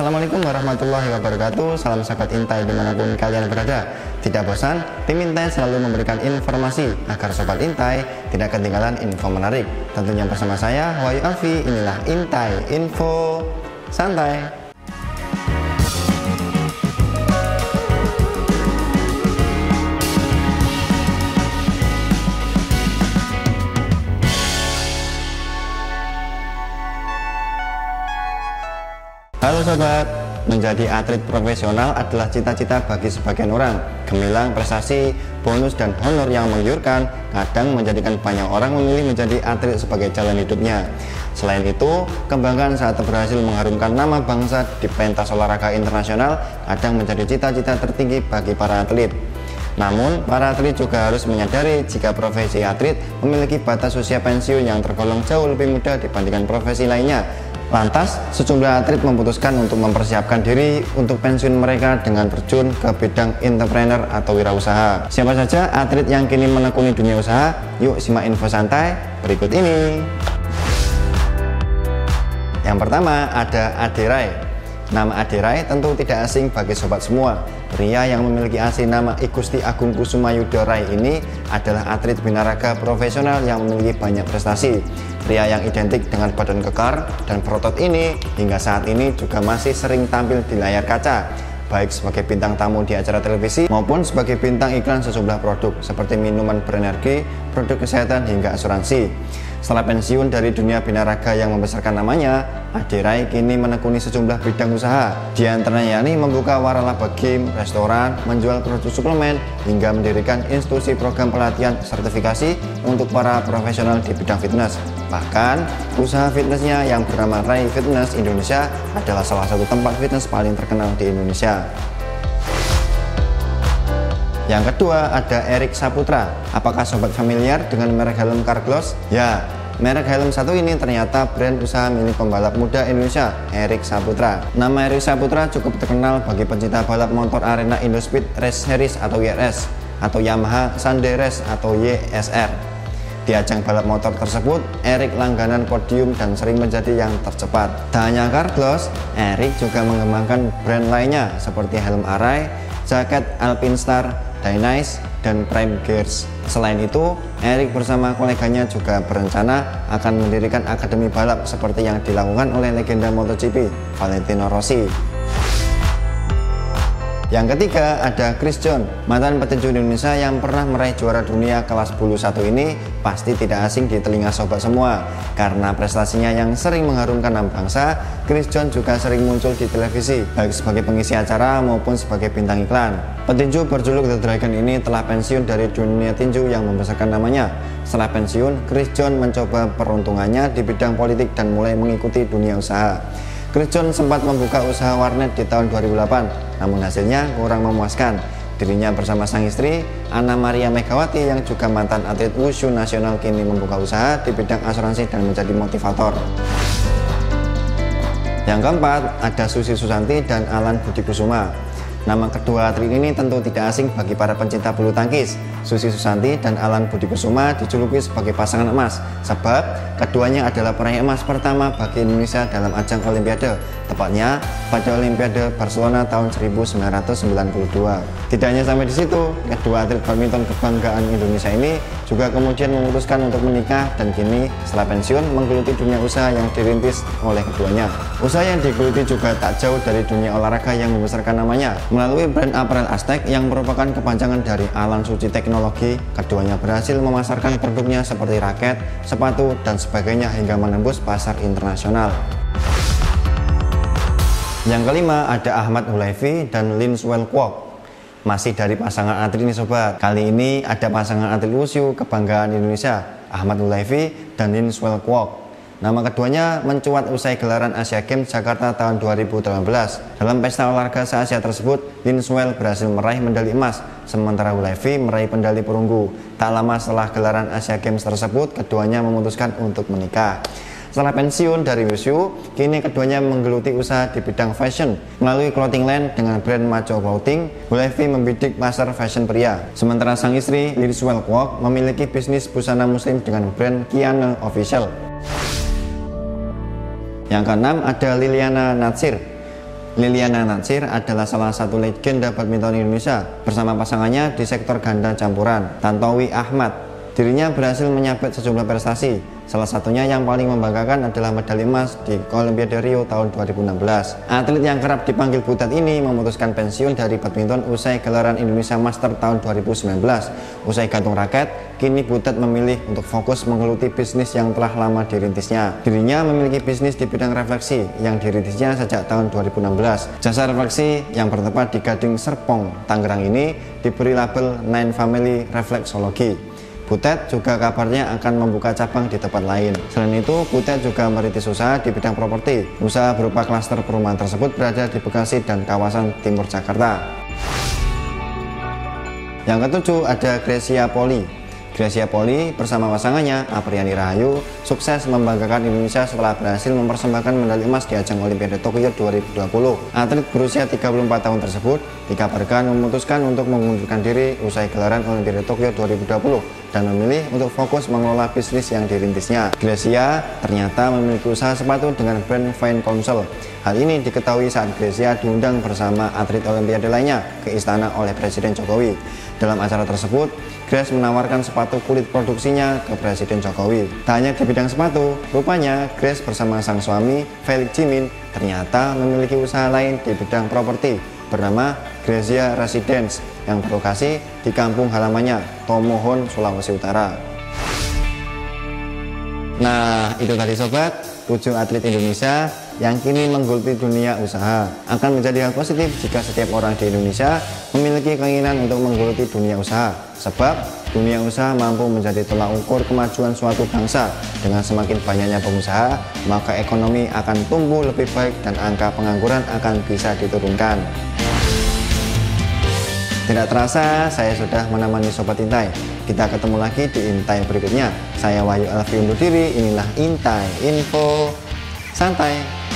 Assalamualaikum warahmatullahi wabarakatuh. Salam sahabat Intai dimanapun kalian berada. Tidak bosan, tim Intai selalu memberikan informasi agar sobat Intai tidak ketinggalan info menarik. Tentunya bersama saya Wahyu Alfi. Inilah Intai Info Santai. Halo sobat, menjadi atlet profesional adalah cita-cita bagi sebagian orang. Gemilang prestasi, bonus dan honor yang menggiurkan kadang menjadikan banyak orang memilih menjadi atlet sebagai jalan hidupnya. Selain itu, kebanggaan saat berhasil mengharumkan nama bangsa di pentas olahraga internasional kadang menjadi cita-cita tertinggi bagi para atlet. Namun, para atlet juga harus menyadari jika profesi atlet memiliki batas usia pensiun yang tergolong jauh lebih muda dibandingkan profesi lainnya. Lantas, sejumlah atlet memutuskan untuk mempersiapkan diri untuk pensiun mereka dengan terjun ke bidang entrepreneur atau wirausaha. Siapa saja atlet yang kini menekuni dunia usaha? Yuk simak info santai berikut ini. Yang pertama ada Ade Rai. Nama Ade Rai tentu tidak asing bagi sobat semua. Pria yang memiliki asli nama I Gusti Agung Kusumayuda Rai ini adalah atlet binaraga profesional yang memiliki banyak prestasi. Pria yang identik dengan badan kekar dan berotot ini hingga saat ini juga masih sering tampil di layar kaca, baik sebagai bintang tamu di acara televisi maupun sebagai bintang iklan sejumlah produk seperti minuman berenergi, produk kesehatan hingga asuransi. Setelah pensiun dari dunia binaraga yang membesarkan namanya, Ade Rai kini menekuni sejumlah bidang usaha. Di antaranya yakni membuka waralaba game, restoran, menjual produk suplemen, hingga mendirikan institusi program pelatihan sertifikasi untuk para profesional di bidang fitness. Bahkan, usaha fitnessnya yang bernama Rai Fitness Indonesia adalah salah satu tempat fitness paling terkenal di Indonesia. Yang kedua ada Erik Saputra. Apakah sobat familiar dengan merek helm Carglass? Ya, merek helm satu ini ternyata brand usaha milik pembalap muda Indonesia, Erik Saputra. Nama Erik Saputra cukup terkenal bagi pencinta balap motor arena Indospeed Race Series atau YRS atau Yamaha Sunday Race atau YSR. Di ajang balap motor tersebut, Erik langganan podium dan sering menjadi yang tercepat. Tak hanya Carglass, Erik juga mengembangkan brand lainnya seperti helm Arai, jaket Alpinstar, Dynice, dan Prime Gears. Selain itu, Erik bersama koleganya juga berencana akan mendirikan akademi balap seperti yang dilakukan oleh legenda MotoGP, Valentino Rossi. Yang ketiga ada Chris John, mantan petinju Indonesia yang pernah meraih juara dunia kelas bulu 1 ini pasti tidak asing di telinga sobat semua. Karena prestasinya yang sering mengharumkan nama bangsa, Chris John juga sering muncul di televisi, baik sebagai pengisi acara maupun sebagai bintang iklan. Petinju berjuluk The Dragon ini telah pensiun dari dunia tinju yang membesarkan namanya. Setelah pensiun, Chris John mencoba peruntungannya di bidang politik dan mulai mengikuti dunia usaha. Chris John sempat membuka usaha warnet di tahun 2008, namun hasilnya kurang memuaskan. Dirinya bersama sang istri, Anna Maria Megawati yang juga mantan atlet wushu nasional kini membuka usaha di bidang asuransi dan menjadi motivator. Yang keempat, ada Susi Susanti dan Alan Budi Kusuma. Nama kedua atlet ini tentu tidak asing bagi para pencinta bulu tangkis. Susi Susanti dan Alan Budi Kusuma dijuluki sebagai pasangan emas, sebab keduanya adalah peraih emas pertama bagi Indonesia dalam ajang Olimpiade, tepatnya pada Olimpiade Barcelona tahun 1992. Tidak hanya sampai di situ, kedua atlet badminton kebanggaan Indonesia ini juga kemudian memutuskan untuk menikah dan kini setelah pensiun menggeluti dunia usaha yang dirintis oleh keduanya. Usaha yang digeluti juga tak jauh dari dunia olahraga yang membesarkan namanya. Melalui brand apparel Aztec yang merupakan kepanjangan dari Alan Suci Teknologi, keduanya berhasil memasarkan produknya seperti raket, sepatu, dan sebagainya hingga menembus pasar internasional. Yang kelima ada Ahmad Hulaifi dan Lin Swell Kwok. Masih dari pasangan atlet ini sobat. Kali ini ada pasangan atlet wushu kebanggaan Indonesia, Ahmad Hulaifi dan Lin Swell Kwok. Nama keduanya mencuat usai gelaran Asia Games Jakarta tahun 2018. Dalam pesta olahraga se-Asia tersebut, Lin Swell berhasil meraih medali emas, sementara Hulaifi meraih medali perunggu. Tak lama setelah gelaran Asia Games tersebut, keduanya memutuskan untuk menikah. Setelah pensiun dari wushu, kini keduanya menggeluti usaha di bidang fashion. Melalui clothing line dengan brand Macho Clothing, Hulaifi membidik pasar fashion pria. Sementara sang istri, Lin Swell Kwok, memiliki bisnis busana muslim dengan brand Kiana Official. Yang keenam ada Liliana Natsir. Liliana Natsir adalah salah satu legenda badminton Indonesia bersama pasangannya di sektor ganda campuran, Tantowi Ahmad. Dirinya berhasil menyabet sejumlah prestasi, salah satunya yang paling membanggakan adalah medali emas di Olimpiade Rio tahun 2016. Atlet yang kerap dipanggil Butet ini memutuskan pensiun dari badminton usai gelaran Indonesia Master tahun 2019. Usai gantung raket, kini Butet memilih untuk fokus menggeluti bisnis yang telah lama dirintisnya. Dirinya memiliki bisnis di bidang refleksi yang dirintisnya sejak tahun 2016. Jasa refleksi yang bertempat di Gading Serpong, Tangerang ini diberi label Nine Family Reflexology. Butet juga kabarnya akan membuka cabang di tempat lain. Selain itu, Butet juga merintis usaha di bidang properti. Usaha berupa klaster perumahan tersebut berada di Bekasi dan kawasan timur Jakarta. Yang ketujuh ada Grecia Poli. Grecia Poli bersama pasangannya Apriani Rahayu sukses membanggakan Indonesia setelah berhasil mempersembahkan medali emas di ajang Olimpiade Tokyo 2020. Atlet berusia 34 tahun tersebut dikabarkan memutuskan untuk mengundurkan diri usai gelaran Olimpiade Tokyo 2020 dan memilih untuk fokus mengelola bisnis yang dirintisnya. Grecia ternyata memiliki usaha sepatu dengan brand Fine Council. Hal ini diketahui saat Grecia diundang bersama atlet Olimpiade lainnya ke istana oleh Presiden Jokowi. Dalam acara tersebut, Grace menawarkan sepatu kulit produksinya ke Presiden Jokowi. Tak hanya di bidang sepatu, rupanya Grace bersama sang suami, Felix Jimin, ternyata memiliki usaha lain di bidang properti bernama Gracia Residence yang berlokasi di kampung halamannya, Tomohon, Sulawesi Utara. Nah, itu tadi sobat, 7 atlet Indonesia yang kini menggeluti dunia usaha. Akan menjadi hal positif jika setiap orang di Indonesia memiliki keinginan untuk menggeluti dunia usaha. Sebab dunia usaha mampu menjadi tolak ukur kemajuan suatu bangsa. Dengan semakin banyaknya pengusaha, maka ekonomi akan tumbuh lebih baik dan angka pengangguran akan bisa diturunkan. Tidak terasa, saya sudah menemani Sobat Intai. Kita ketemu lagi di Intai berikutnya. Saya Wahyu Alfi undur diri, inilah Intai Info Santai.